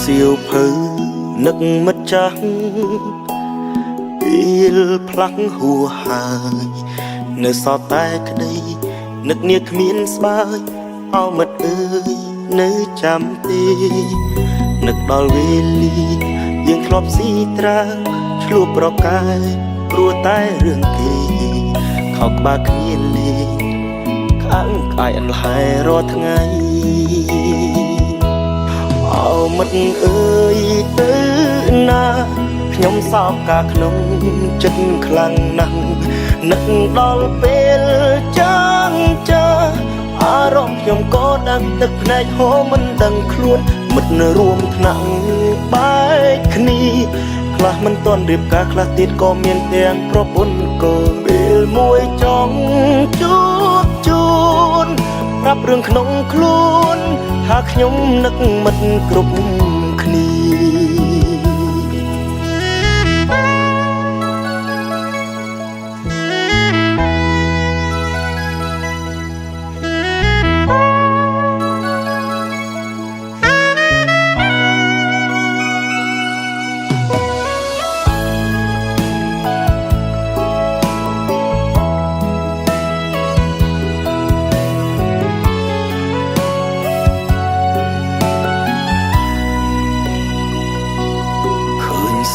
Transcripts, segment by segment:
សៀវភៅនឹកមិត្តចាស់ពេលផ្លាស់ហួហើយនៅសតតែក្តីនឹកនាគ្មានស្បើយអោមិត្តអើយនៅចាំទេនឹកដល់វេលាយើងធ្លាប់ស៊ីត្រាឆ្លួបប្រកាយព្រោះតែរឿងគេខោក្បាលគ្នាលេងខាងកាយអន្លែរាល់ថ្ងៃអោមិត្តអើយទៅណាខ្ញុំសោកកាក្នុងចិត្តខ្លាំងណាស់នឹកដល់ពេលចាំចាអារម្មណ៍ខ្ញុំក៏ដឹងទឹកភ្នែកហូរមិនដឹងខ្លួនមិត្តនៅរួមថ្នាក់បែកគ្នាខ្លះមិនទាន់រៀបការខ្លះទៀតក៏មានទាំងប្រពន្ធកូនពេលមួយចង់ជួបជូនប្រាប់រឿងក្នុងខ្លួនថាខ្ញុំនឹកមិត្តគ្រប់គ្នា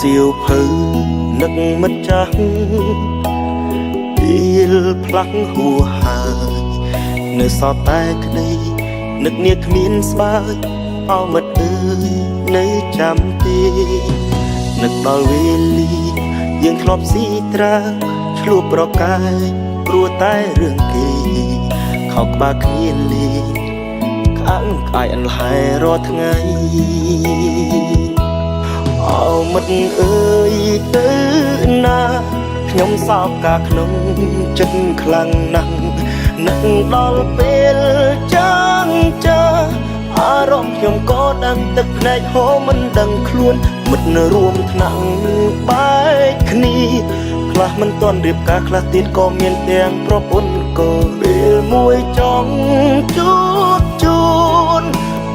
សៀវភៅនឹកមិត្តចាស់ពេលផ្លាស់ហួហើយនៅសតតែក្តីនឹកនាគ្មានស្បើយអោមិត្តអើយនៅចាំទេនឹកដល់វេលាយើងធ្លាប់ស៊ីត្រាឆ្លួបប្រកាយព្រោះតែរឿងគេខោក្បាលគ្នាលេងខាងកាយអន្លែរាល់ថ្ងៃអោមិត្តអើយទៅណាខ្ញុំសោកកាក្នុងចិត្តខ្លាំងណាស់នឹកដល់ពេលចាំចាអារម្មណ៍ខ្ញុំក៏ដឹងទឹកភ្នែកហូរមិនដឹងខ្លួនមិត្តនៅរួមថ្នាក់បែកគ្នាខ្លះមិនទាន់រៀបការខ្លះទៀតក៏មានទាំងប្រពន្ធកូនពេលមួយចង់ជួបជូន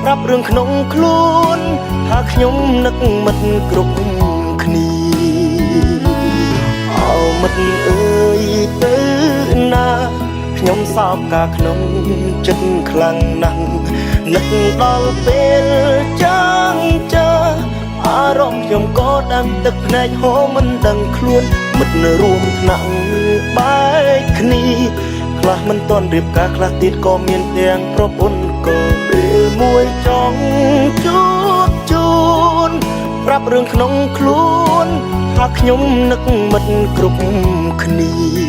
ប្រាប់រឿងក្នុងខ្លួនថាខ្ញុំនឹកមិត្តគ្រប់គ្នាអោមិត្តអើយទៅណាខ្ញុំសោកកាក្នុងចិត្តខ្លាំងណាស់នឹកដល់ពេលចាំចាអារម្មណ៍ខ្ញុំក៏ដឹងទឹកភ្នែកហូរមិនដឹងខ្លួនមិត្តនៅរួមថ្នាក់បែកគ្នាខ្លះមិនទាន់រៀបការខ្លះទៀតក៏មានទាំងប្រពន្ធកូនពេលមួយចង់ជួបជូនប្រាប់រឿងក្នុងខ្លួនថាខ្ញុំនឹកមិត្តគ្រប់គ្នា